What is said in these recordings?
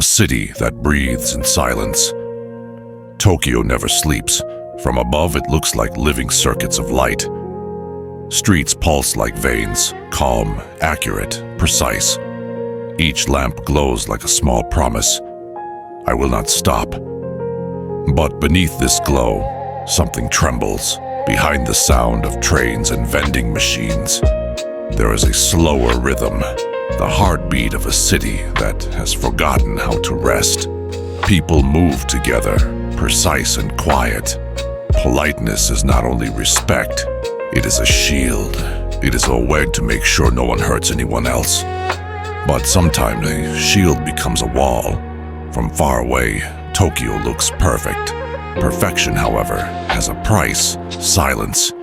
city that breathes in silence. Tokyo never sleeps. From above, it looks like living circuits of light. Streets pulse like veins, calm, accurate, precise. Each lamp glows like a small promise. I will not stop. But beneath this glow, something trembles. Behind the sound of trains and vending machines, there is a slower rhythm, the heartbeat of a city that has forgotten how to rest. People move together, precise and quiet. Politeness is not only respect, it is a shield. It is a way to make sure no one hurts anyone else. But sometimes a shield becomes a wall. From far away, Tokyo looks perfect. Perfection, however, has a price: silence.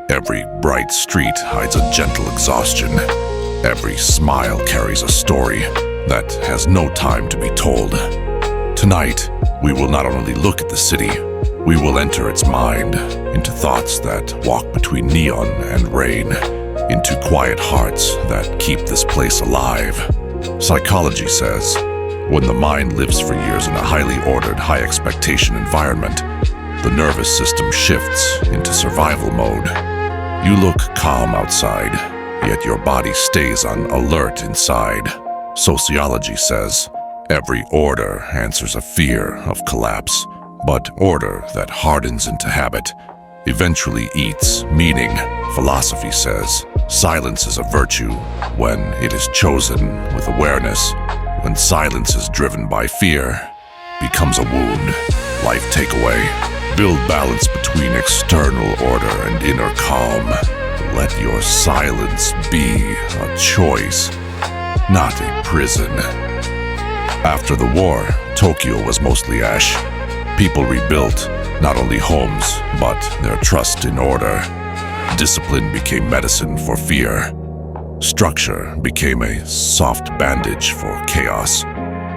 Every bright street hides a gentle exhaustion. Every smile carries a story that has no time to be told. Tonight, we will not only look at the city, we will enter its mind, into thoughts that walk between neon and rain, into quiet hearts that keep this place alive. Psychology says, when the mind lives for years in a highly ordered, high-expectation environment, the nervous system shifts into survival mode. You look calm outside, yet your body stays on alert inside. Sociology says, every order answers a fear of collapse, but order that hardens into habit eventually eats meaning. Philosophy says, silence is a virtue when it is chosen with awareness. When silence is driven by fear, becomes a wound. Life takeaway: build balance between external order and inner calm. Let your silence be a choice, not a prison. After the war, Tokyo was mostly ash. People rebuilt not only homes, but their trust in order. Discipline became medicine for fear. Structure became a soft bandage for chaos.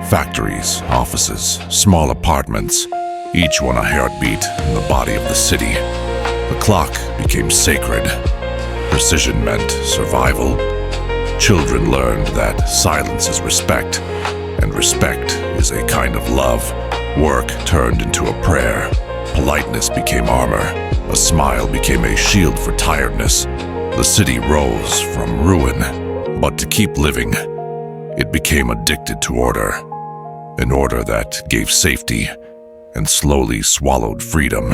Factories, offices, small apartments, each one a heartbeat in the body of the city. The clock became sacred. Precision meant survival. Children learned that silence is respect, and respect is a kind of love. Work turned into a prayer. Politeness became armor. A smile became a shield for tiredness. The city rose from ruin, but to keep living, it became addicted to order. An order that gave safety and slowly swallowed freedom.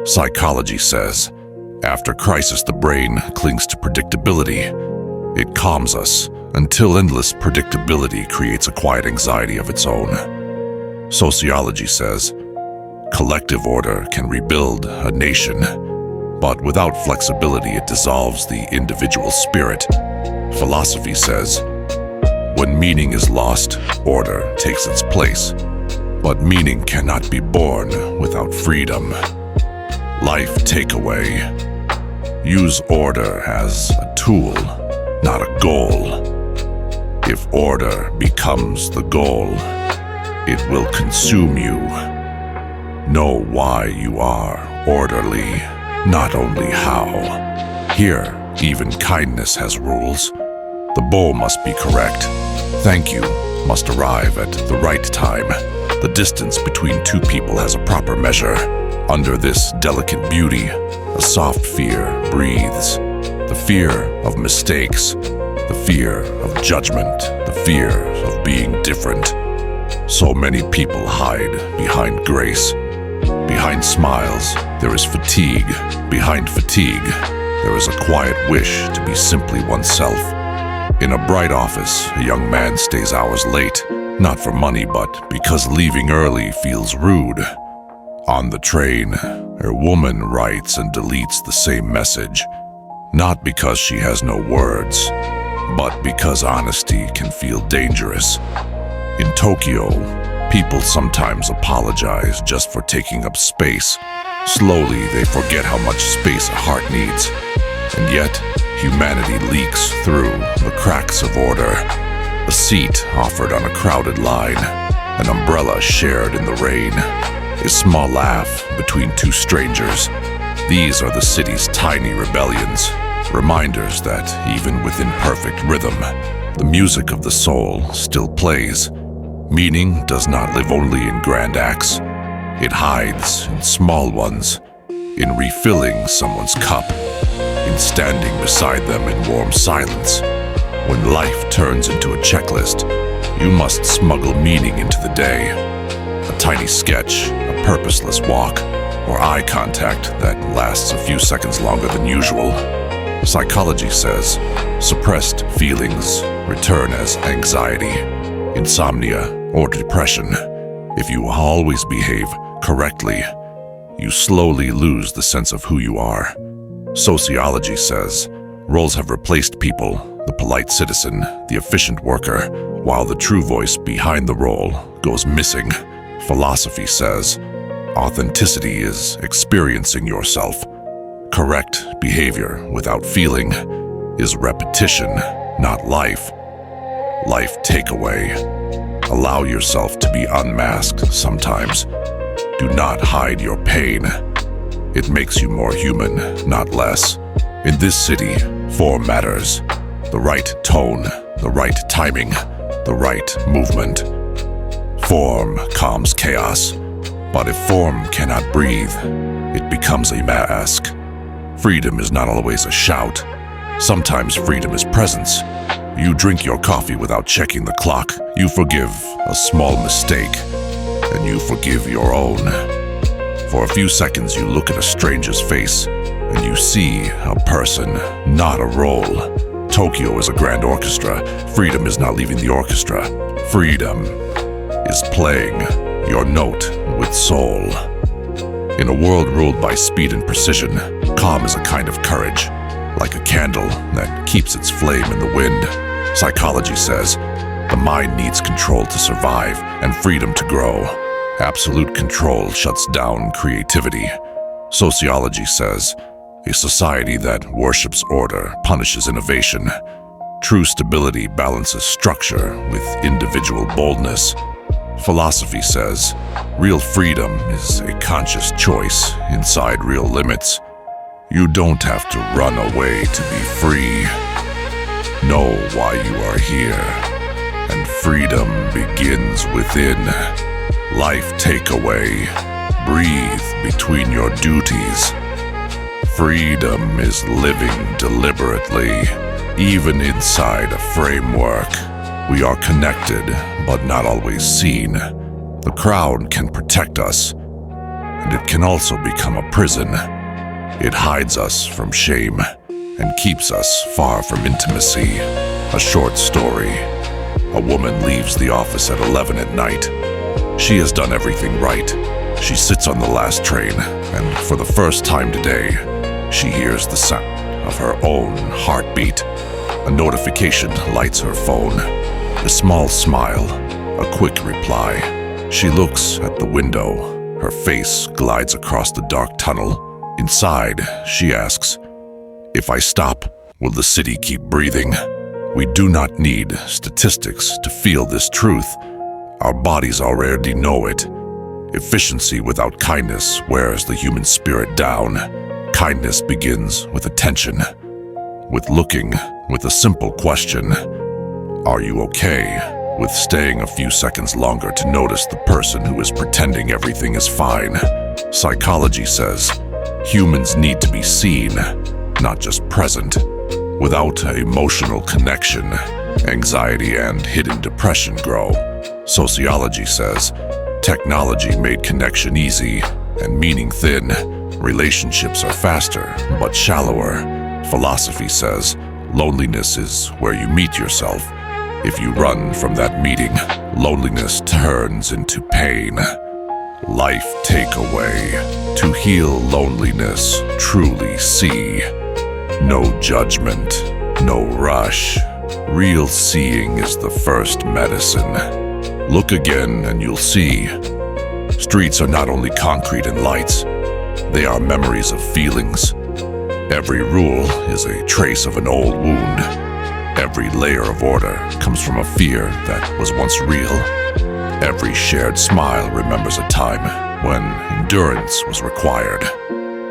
Psychology says, after crisis the brain clings to predictability. It calms us until endless predictability creates a quiet anxiety of its own. Sociology says, collective order can rebuild a nation, but without flexibility it dissolves the individual spirit. Philosophy says, when meaning is lost, order takes its place. But meaning cannot be born without freedom. Life takeaway: use order as a tool, not a goal. If order becomes the goal, it will consume you. Know why you are orderly, not only how. Here, even kindness has rules. The bow must be correct. Thank you must arrive at the right time. The distance between two people has a proper measure. Under this delicate beauty, a soft fear breathes. The fear of mistakes, the fear of judgment, the fear of being different. So many people hide behind grace. Behind smiles, there is fatigue. Behind fatigue, there is a quiet wish to be simply oneself. In a bright office, a young man stays hours late, not for money, but because leaving early feels rude. On the train, a woman writes and deletes the same message, not because she has no words, but because honesty can feel dangerous. In Tokyo, people sometimes apologize just for taking up space. Slowly, they forget how much space a heart needs. And yet, humanity leaks through the cracks of order. A seat offered on a crowded line, an umbrella shared in the rain, a small laugh between two strangers. These are the city's tiny rebellions, reminders that even within perfect rhythm, the music of the soul still plays. Meaning does not live only in grand acts. It hides in small ones, in refilling someone's cup, in standing beside them in warm silence. When life turns into a checklist, you must smuggle meaning into the day. A tiny sketch, a purposeless walk, or eye contact that lasts a few seconds longer than usual. Psychology says suppressed feelings return as anxiety, insomnia, or depression. If you always behave correctly, you slowly lose the sense of who you are. Sociology says roles have replaced people, the polite citizen, the efficient worker, while the true voice behind the role goes missing. Philosophy says authenticity is experiencing yourself. Correct behavior without feeling is repetition, not life. Life takeaway. Allow yourself to be unmasked sometimes. Do not hide your pain. It makes you more human, not less. In this city, form matters. The right tone, the right timing, the right movement. Form calms chaos. But if form cannot breathe, it becomes a mask. Freedom is not always a shout. Sometimes freedom is presence. You drink your coffee without checking the clock. You forgive a small mistake, and you forgive your own. For a few seconds, you look at a stranger's face, and you see a person, not a role. Tokyo is a grand orchestra. Freedom is not leaving the orchestra. Freedom is playing your note with soul. In a world ruled by speed and precision, calm is a kind of courage, like a candle that keeps its flame in the wind. Psychology says the mind needs control to survive and freedom to grow. Absolute control shuts down creativity. Sociology says a society that worships order punishes innovation. True stability balances structure with individual boldness. Philosophy says real freedom is a conscious choice inside real limits. You don't have to run away to be free. Know why you are here, and freedom begins within. Life takeaway. Breathe between your duties. Freedom is living deliberately, even inside a framework. We are connected, but not always seen. The crowd can protect us, and it can also become a prison. It hides us from shame and keeps us far from intimacy. A short story. A woman leaves the office at 11 at night. She has done everything right. She sits on the last train, and for the first time today, she hears the sound of her own heartbeat. A notification lights her phone. A small smile, a quick reply. She looks at the window. Her face glides across the dark tunnel. Inside, she asks, "If I stop, will the city keep breathing?" We do not need statistics to feel this truth. Our bodies already know it. Efficiency without kindness wears the human spirit down. Kindness begins with attention, with looking, with a simple question. Are you okay? With staying a few seconds longer to notice the person who is pretending everything is fine. Psychology says humans need to be seen, not just present. Without emotional connection, anxiety and hidden depression grow. Sociology says technology made connection easy and meaning thin. Relationships are faster, but shallower. Philosophy says loneliness is where you meet yourself. If you run from that meeting, loneliness turns into pain. Life takeaway. To heal loneliness, truly see. No judgment, no rush. Real seeing is the first medicine. Look again and you'll see. Streets are not only concrete and lights, they are memories of feelings. Every rule is a trace of an old wound. Every layer of order comes from a fear that was once real. Every shared smile remembers a time when endurance was required.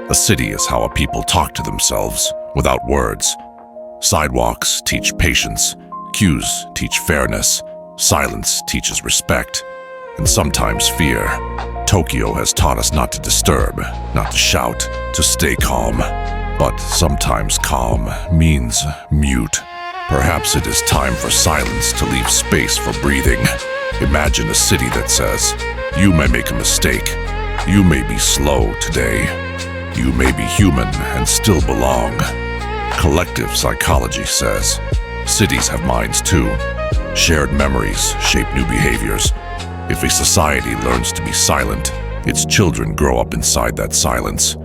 A city is how a people talk to themselves without words. Sidewalks teach patience. Cues teach fairness. Silence teaches respect, and sometimes fear. Tokyo has taught us not to disturb, not to shout, to stay calm. But sometimes calm means mute. Perhaps it is time for silence to leave space for breathing. Imagine a city that says, you may make a mistake. You may be slow today. You may be human and still belong. Collective psychology says, cities have minds too. Shared memories shape new behaviors. If a society learns to be silent, its children grow up inside that silence.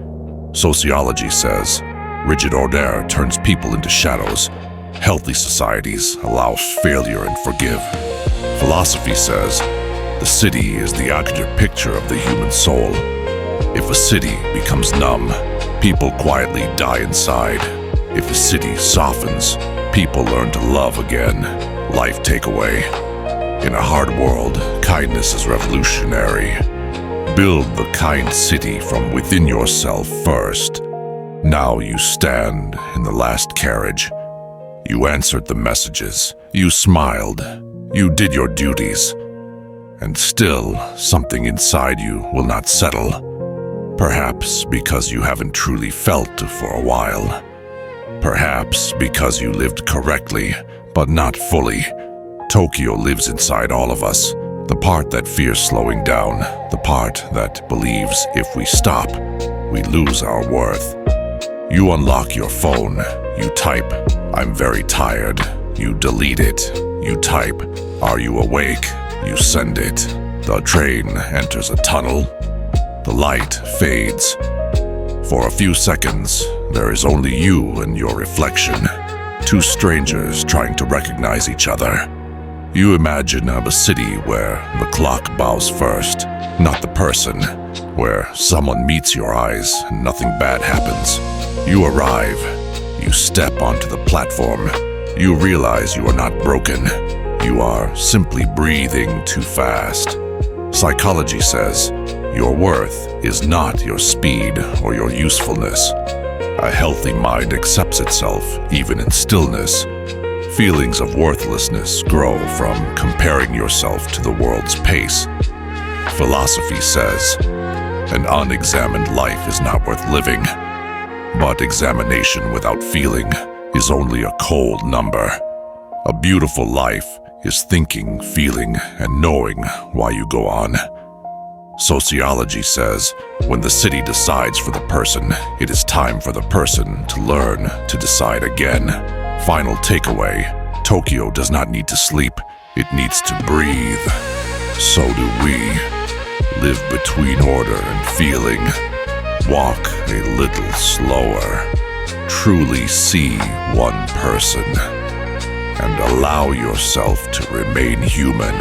Sociology says, rigid order turns people into shadows. Healthy societies allow failure and forgive. Philosophy says, the city is the accurate picture of the human soul. If a city becomes numb, people quietly die inside. If a city softens, people learn to love again. Life takeaway. In a hard world, kindness is revolutionary. Build the kind city from within yourself first. Now you stand in the last carriage. You answered the messages. You smiled. You did your duties. And still, something inside you will not settle. Perhaps because you haven't truly felt for a while. Perhaps because you lived correctly, but not fully. Tokyo lives inside all of us. The part that fears slowing down. The part that believes if we stop, we lose our worth. You unlock your phone. You type, I'm very tired. You delete it. You type, are you awake? You send it. The train enters a tunnel. The light fades. For a few seconds, there is only you and your reflection. Two strangers trying to recognize each other. You imagine a city where the clock bows first, not the person, where someone meets your eyes and nothing bad happens. You arrive. You step onto the platform. You realize you are not broken. You are simply breathing too fast. Psychology says your worth is not your speed or your usefulness. A healthy mind accepts itself, even in stillness. Feelings of worthlessness grow from comparing yourself to the world's pace. Philosophy says, an unexamined life is not worth living, but examination without feeling is only a cold number. A beautiful life is thinking, feeling, and knowing why you go on. Sociology says, when the city decides for the person, it is time for the person to learn to decide again. Final takeaway, Tokyo does not need to sleep, it needs to breathe. So do we. Live between order and feeling. Walk a little slower. Truly see one person. And allow yourself to remain human.